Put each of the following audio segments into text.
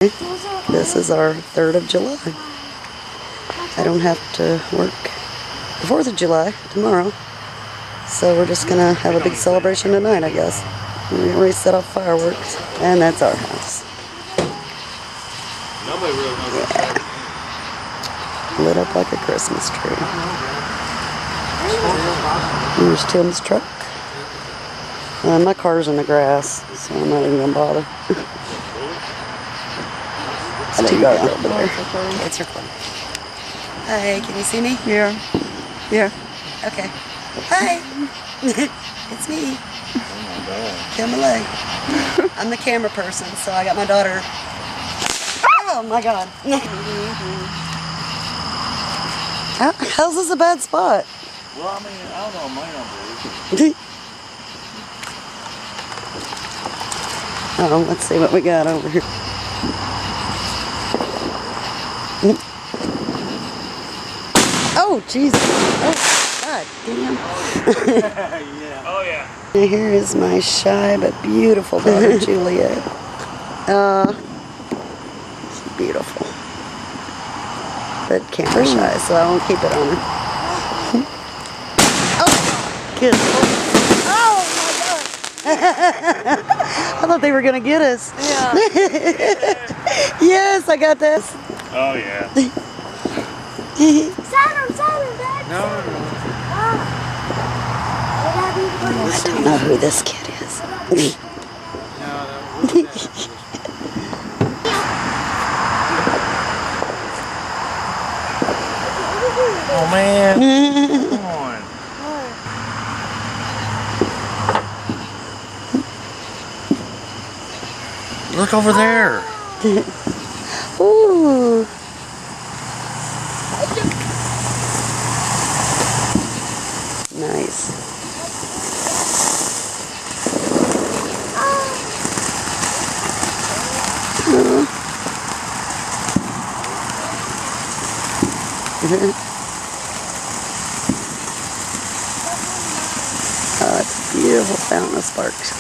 This is our 3rd of July. I don't have to work the 4th of July tomorrow, so we're just gonna have a big celebration tonight, I guess. We're gonna ready to set off fireworks, and that's our house. Yeah. Lit up like a Christmas tree. Here's Tim's truck. My car's in the grass, so I'm not even gonna bother. It's too dark over there. It's her car. Hi, can you see me? Yeah. Yeah. Okay. Hi. It's me. Kim Malay. I'm the camera person, so I got my daughter. Oh my God. How's this a bad spot? Well, I mean, I don't know, my number is. Oh, let's see what we got over here. Oh, Jesus. Oh, God damn. Yeah. Oh, yeah. Here is my shy but beautiful daughter, Juliet. She's beautiful. But camera shy, so I won't keep it on her. Oh, good. Oh, my God. I thought they were going to get us. Yeah. Yes, I got this. Oh, yeah. Saturn, Dad. No. I don't know who this kid is. Oh, man. Come on. Look over there. Ooh. Nice. Oh, it's a beautiful fountain of sparks.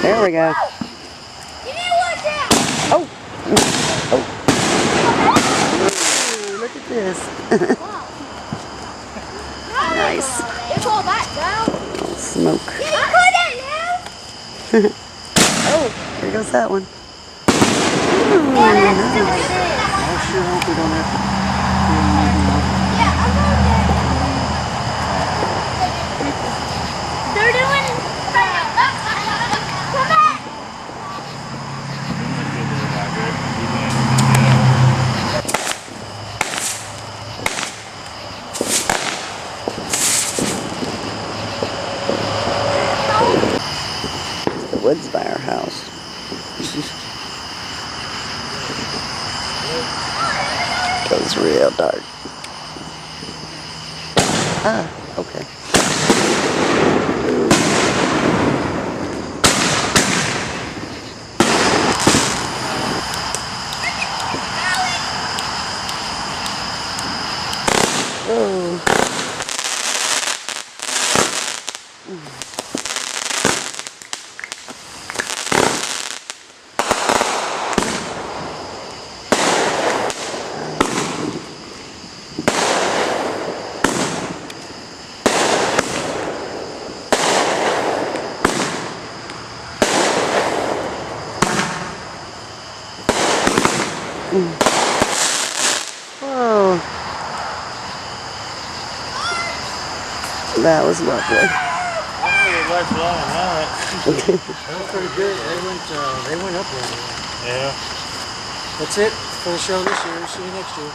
There we go. Oh! Oh! Ooh, look at this. Nice. Little smoke. Oh, here goes that one. Ooh, nice. I sure hope we don't have to. They're doing. Come back. The woods by our house. Goes real dark. Ah, okay. Oh. Whoa. That was lovely. That's pretty good. They went up there. Yeah. That's it for the show this year. See you next year.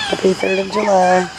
Happy 3rd of July.